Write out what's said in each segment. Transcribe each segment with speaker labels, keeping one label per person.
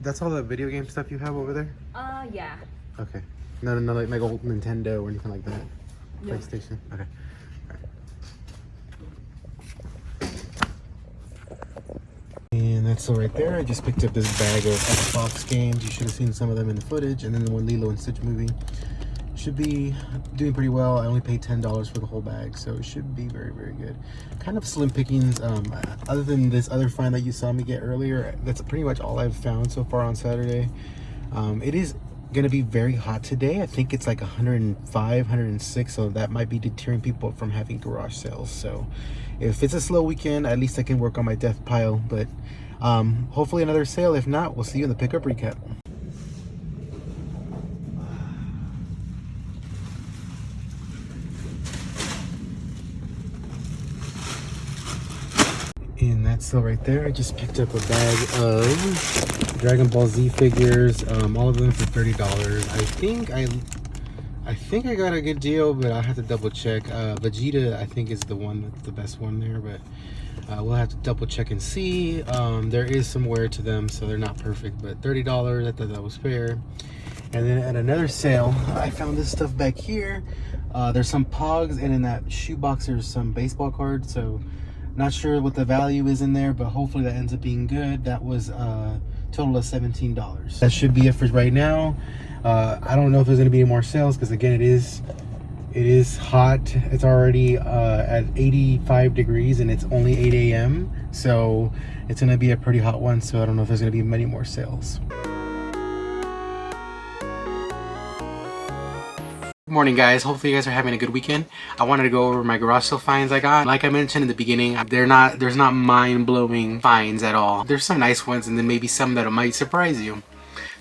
Speaker 1: That's all the video game stuff you have over there?
Speaker 2: Yeah.
Speaker 1: Okay. No, like old Nintendo or anything like that?
Speaker 2: No.
Speaker 1: PlayStation? Okay. And that's all right there. I just picked up this bag of Xbox games. You should have seen some of them in the footage. And then the one Lilo and Stitch movie. Should be doing pretty well. I only paid $10 for the whole bag, so it should be very, very good. Kind of slim pickings. Other than this other find that you saw me get earlier, that's pretty much all I've found so far on Saturday. It is gonna be very hot today. I think it's like 105, 106, so that might be deterring people from having garage sales. So if it's a slow weekend, at least I can work on my death pile. But hopefully another sale. If not, we'll see you in the pickup recap. And that's still right there. I just picked up a bag of Dragon Ball Z figures, all of them for $30. I think I got a good deal, but I'll have to double check. Vegeta, I think, is the one that's the best one there, but we'll have to double check and see. There is some wear to them, so they're not perfect, but $30, I thought that was fair. And then at another sale, I found this stuff back here. There's some Pogs, and in that shoebox there's some baseball cards, so not sure what the value is in there, but hopefully that ends up being good. That was a total of $17. That should be it for right now. I don't know if there's going to be any more sales, because again, it is hot. It's already at 85 degrees and it's only 8 a.m. So it's going to be a pretty hot one. So I don't know if there's going to be many more sales. Good morning, guys. Hopefully you guys are having a good weekend. I wanted to go over my garage sale finds I got. Like I mentioned in the beginning, there's not mind-blowing finds at all. There's some nice ones, and then maybe some that might surprise you.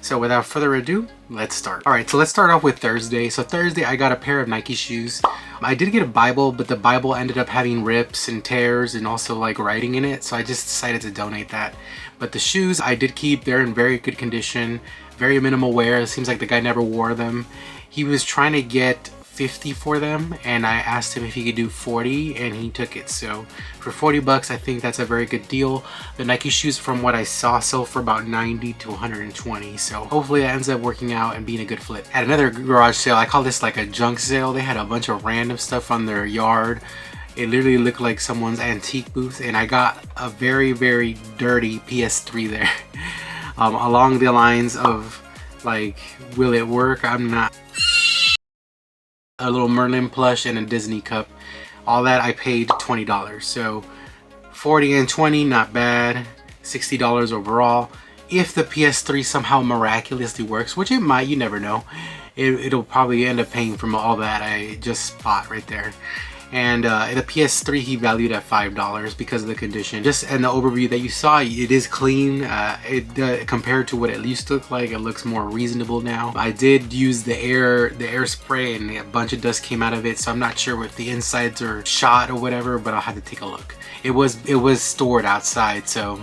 Speaker 1: So without further ado, let's start. All right, so let's start off with Thursday. So Thursday, I got a pair of Nike shoes. I did get a Bible, but the Bible ended up having rips and tears and also like writing in it. So I just decided to donate that. But the shoes I did keep. They're in very good condition, very minimal wear. It seems like the guy never wore them. He was trying to get 50 for them, and I asked him if he could do 40, and he took it. So for 40 bucks, I think that's a very good deal. The Nike shoes, from what I saw, sell for about 90 to 120. So hopefully that ends up working out and being a good flip. At another garage sale, I call this like a junk sale. They had a bunch of random stuff on their yard. It literally looked like someone's antique booth, and I got a very, very dirty PS3 there. Along the lines of like, will it work? I'm not. A little Merlin plush and a Disney cup. All that I paid $20. So 40 and 20, not bad. $60 overall. If the PS3 somehow miraculously works, which it might, you never know, it'll probably end up paying for all that I just bought right there. And the PS3 he valued at $5 because of the condition. Just in the overview that you saw, it is clean. Compared to what it used to look like, it looks more reasonable now. I did use the air spray, and a bunch of dust came out of it, so I'm not sure if the insides are shot or whatever, but I'll have to take a look. It was stored outside, so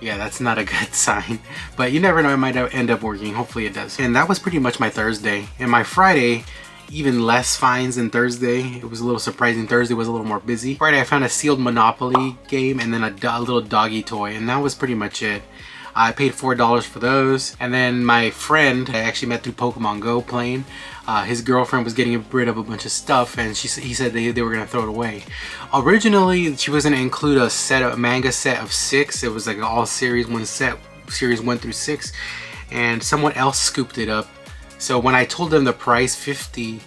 Speaker 1: yeah, that's not a good sign. But you never know, it might end up working. Hopefully it does. And that was pretty much my Thursday. And my Friday, even less finds than Thursday. It was a little surprising. Thursday was a little more busy. Friday, I found a sealed Monopoly game and then a little doggy toy, and that was pretty much it. I paid $4 for those. And then my friend I actually met through Pokemon Go playing. His girlfriend was getting rid of a bunch of stuff, and he said they were gonna throw it away. Originally, she was gonna include a manga set of 6. It was like an all series one set, series 1 through 6, and someone else scooped it up. So when I told them the price, 50,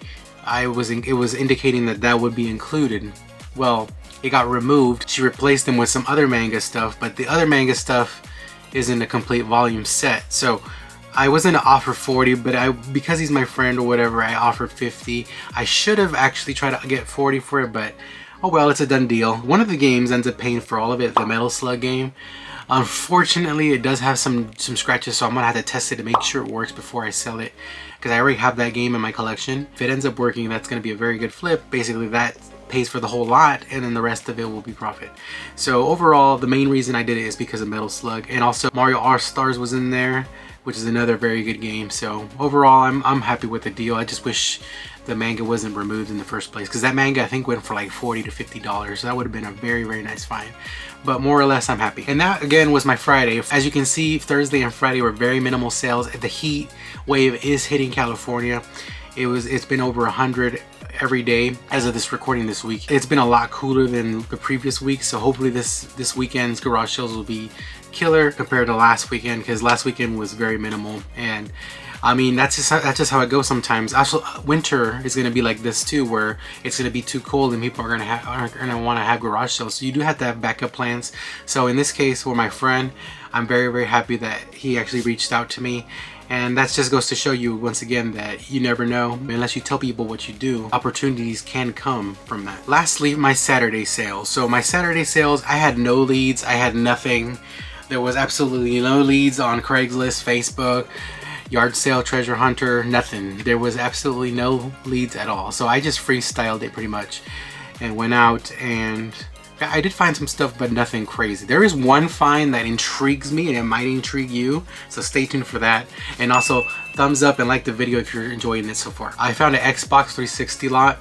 Speaker 1: it was indicating that would be included. Well, it got removed. She replaced them with some other manga stuff, but the other manga stuff isn't a complete volume set. So I was gonna offer 40, but because he's my friend or whatever, I offered 50. I should have actually tried to get 40 for it, but oh well, it's a done deal. One of the games ends up paying for all of it, the Metal Slug game. Unfortunately, it does have some scratches, so I'm gonna have to test it to make sure it works before I sell it, because I already have that game in my collection. If it ends up working, that's gonna be a very good flip. Basically, that pays for the whole lot, and then the rest of it will be profit. So overall, the main reason I did it is because of Metal Slug, and also Mario All-Stars was in there, which is another very good game. So overall, I'm happy with the deal. I just wish the manga wasn't removed in the first place, because that manga I think went for like $40 to $50, so that would have been a very, very nice find. But more or less, I'm happy. And that again was my Friday. As you can see, Thursday and Friday were very minimal sales. The heat wave is hitting California. It's been over 100 every day as of this recording this week. It's been a lot cooler than the previous week, so hopefully this weekend's garage sales will be killer compared to last weekend, because last weekend was very minimal. And I mean, that's just how it goes sometimes. Also, winter is going to be like this too, where it's going to be too cold and people are going to want to have garage sales. So you do have to have backup plans. So in this case, for my friend, I'm very, very happy that he actually reached out to me. And that just goes to show you once again that you never know, unless you tell people what you do, opportunities can come from that. Lastly, my Saturday sales. So my Saturday sales, I had no leads, I had nothing. There was absolutely no leads on Craigslist, Facebook, yard sale, treasure hunter, nothing. There was absolutely no leads at all. So I just freestyled it pretty much and went out, and I did find some stuff, but nothing crazy. There is one find that intrigues me, and it might intrigue you, so stay tuned for that. And also, thumbs up and like the video if you're enjoying it so far. I found an Xbox 360 lot,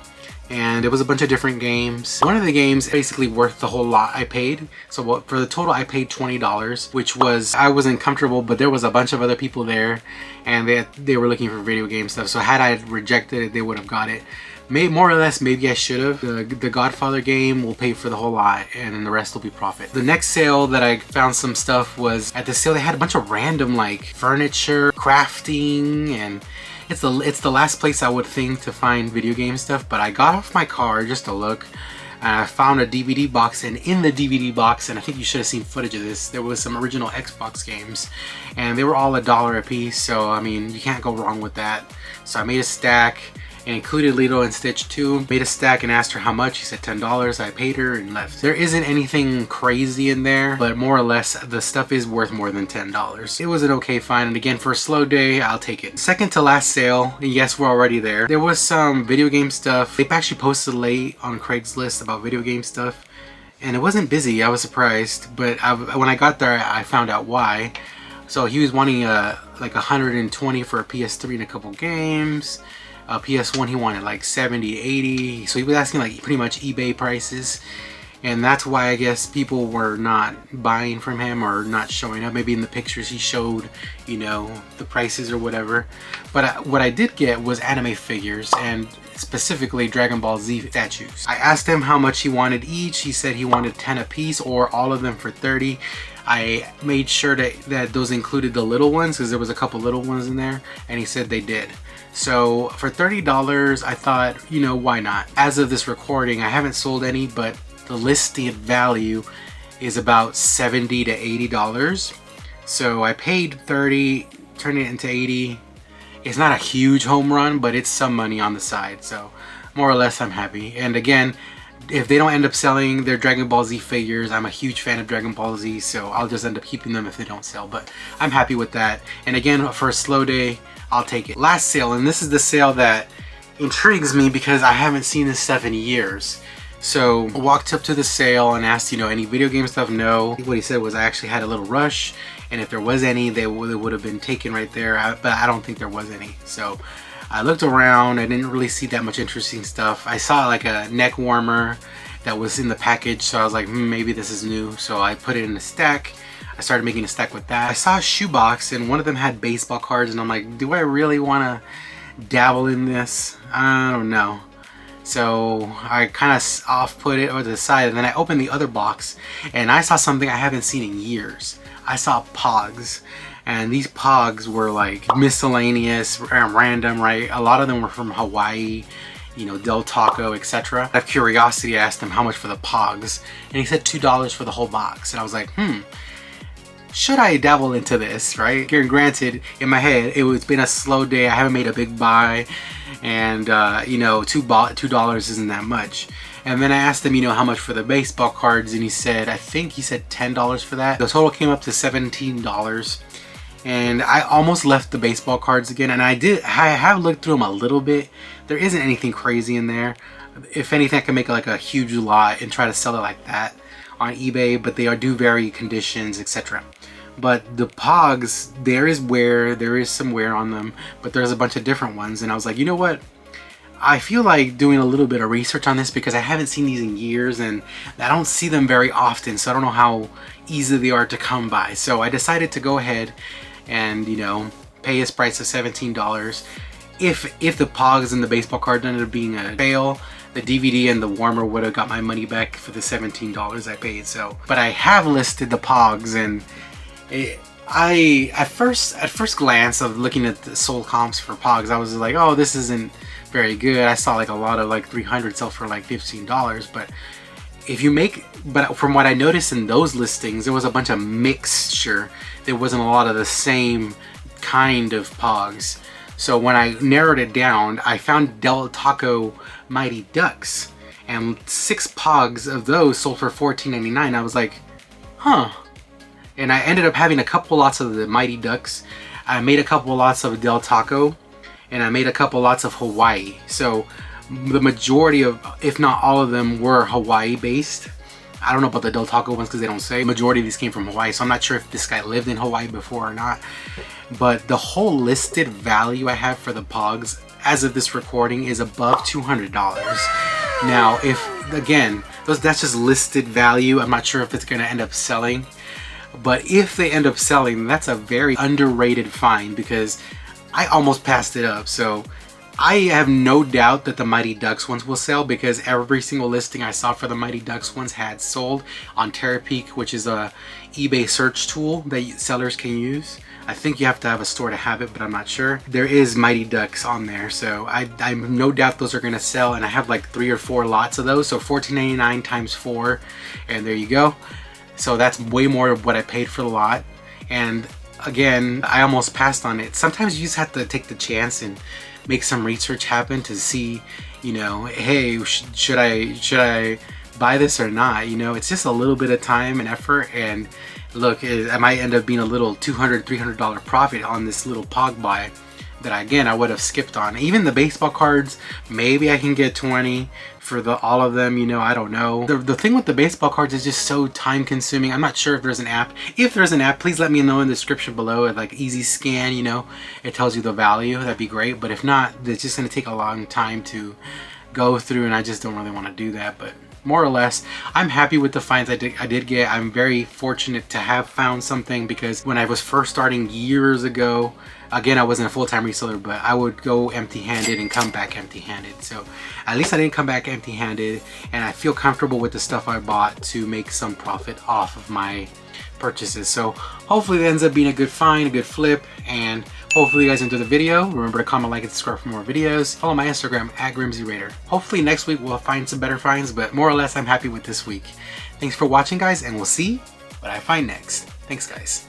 Speaker 1: and it was a bunch of different games. One of the games basically worth the whole lot I paid. So for the total, I paid $20, which was, I wasn't comfortable, but there was a bunch of other people there, and they were looking for video game stuff. So had I rejected it, they would have got it. More or less, maybe I should have. The Godfather game will pay for the whole lot, and then the rest will be profit. The next sale that I found some stuff was, at the sale they had a bunch of random like furniture, crafting, and it's the last place I would think to find video game stuff. But I got off my car just to look, and I found a DVD box, and in the DVD box, and I think you should have seen footage of this, there was some original Xbox games, and they were all $1 a piece. So I mean, you can't go wrong with that. So I made a stack and included Lilo and Stitch too. Made a stack and asked her how much. She said $10. I paid her and left. There isn't anything crazy in there, but more or less the stuff is worth more than $10. It was an okay find, and again, for a slow day, I'll take it. Second to last sale, and yes, we're already there. There was some video game stuff. They actually posted late on Craigslist about video game stuff, and it wasn't busy. I was surprised, but when I got there, I found out why. So he was wanting like $120 for a PS3 and a couple games. PS1 he wanted like $70, $80, so he was asking like pretty much eBay prices, and that's why I guess people were not buying from him or not showing up. Maybe in the pictures he showed, you know, the prices or whatever. But what I did get was anime figures, and specifically Dragon Ball Z statues. I asked him how much he wanted each. He said he wanted 10 a piece, or all of them for 30. I made sure that those included the little ones, because there was a couple little ones in there, and he said they did. So for $30, I thought, you know, why not? As of this recording, I haven't sold any, but the listed value is about $70 to $80. So I paid 30, turned it into 80. It's not a huge home run, but it's some money on the side. So more or less, I'm happy. And again, if they don't end up selling their Dragon Ball Z figures, I'm a huge fan of Dragon Ball Z, so I'll just end up keeping them if they don't sell. But I'm happy with that. And again, for a slow day, I'll take it. Last sale, and this is the sale that intrigues me because I haven't seen this stuff in years. So I walked up to the sale and asked, you know, any video game stuff? No. What he said was I actually had a little rush, and if there was any, they would have been taken right there, but I don't think there was any. So I looked around. I didn't really see that much interesting stuff. I saw like a neck warmer that was in the package, so I was like, maybe this is new. So I put it in a stack. I started making a stack with that. I saw a shoebox, and one of them had baseball cards, and I'm like, do I really want to dabble in this? I don't know. So I kind of off-put it over to the side, and then I opened the other box, and I saw something I haven't seen in years. I saw Pogs, and these Pogs were like miscellaneous, random, right? A lot of them were from Hawaii, you know, Del Taco, etc. Out of curiosity, I asked him how much for the Pogs, and he said $2 for the whole box, and I was like, should I dabble into this, right? Here, granted, in my head, it's been a slow day. I haven't made a big buy, and you know, $2 isn't that much. And then I asked him, you know, how much for the baseball cards, and he said, I think he said $10 for that. The total came up to $17. And I almost left the baseball cards again, and I have looked through them a little bit. There isn't anything crazy in there. If anything, I can make like a huge lot and try to sell it like that on eBay, but they do vary conditions, etc. But the Pogs, there is some wear on them, but there's a bunch of different ones, and I was like, you know what? I feel like doing a little bit of research on this because I haven't seen these in years and I don't see them very often, so I don't know how easy they are to come by. So I decided to go ahead and, you know, pay his price of $17. If the Pogs and the baseball card ended up being a fail, the DVD and the warmer would have got my money back for the $17 I paid. So, but I have listed the Pogs, and at first glance of looking at the sold comps for Pogs, I was like, oh, this isn't very good. I saw like a lot of like 300 sell for like $15, but but from what I noticed in those listings, there was a bunch of mixture. There wasn't a lot of the same kind of Pogs. So when I narrowed it down, I found Del Taco Mighty Ducks, and 6 Pogs of those sold for $14.99. I was like, huh. And I ended up having a couple lots of the Mighty Ducks. I made a couple lots of Del Taco, and I made a couple lots of Hawaii. So the majority of, if not all of them, were Hawaii based. I don't know about the Del Taco ones because they don't say. The majority of these came from Hawaii, so I'm not sure if this guy lived in Hawaii before or not. But the whole listed value I have for the Pogs as of this recording is above $200. Now, if, again, that's just listed value. I'm not sure if it's going to end up selling. But if they end up selling, that's a very underrated find because I almost passed it up. So I have no doubt that the Mighty Ducks ones will sell because every single listing I saw for the Mighty Ducks ones had sold on Terapeak, which is a eBay search tool that sellers can use. I think you have to have a store to have it, but I'm not sure. There is Mighty Ducks on there, so I'm no doubt those are gonna sell, and I have like 3 or 4 lots of those, so $14.99 times 4, and there you go. So that's way more of what I paid for the lot. And again, I almost passed on it. Sometimes you just have to take the chance and make some research happen to see, you know, hey, should I buy this or not? You know, it's just a little bit of time and effort, and look, I might end up being a little $200, $300 profit on this little Pog buy that I would have skipped on. Even the baseball cards, maybe I can get 20 for all of them, you know, I don't know. The thing with the baseball cards is just so time consuming. I'm not sure if there's an app. If there's an app, please let me know in the description below. Like easy scan, you know, it tells you the value. That'd be great. But if not, it's just gonna take a long time to go through, and I just don't really want to do that. But more or less, I'm happy with the finds I did get. I'm very fortunate to have found something because when I was first starting years ago, again, I wasn't a full-time reseller, but I would go empty-handed and come back empty-handed. So at least I didn't come back empty-handed, and I feel comfortable with the stuff I bought to make some profit off of my purchases. So hopefully it ends up being a good find, a good flip, and hopefully you guys enjoyed the video. Remember to comment, like, and subscribe for more videos. Follow my Instagram at GrimzyRaider. Hopefully next week we'll find some better finds, but more or less I'm happy with this week. Thanks for watching, guys, and we'll see what I find next. Thanks, guys.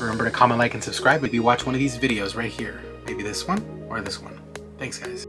Speaker 1: Remember to comment, like, and subscribe if you watch one of these videos right here. Maybe this one or this one. Thanks, guys.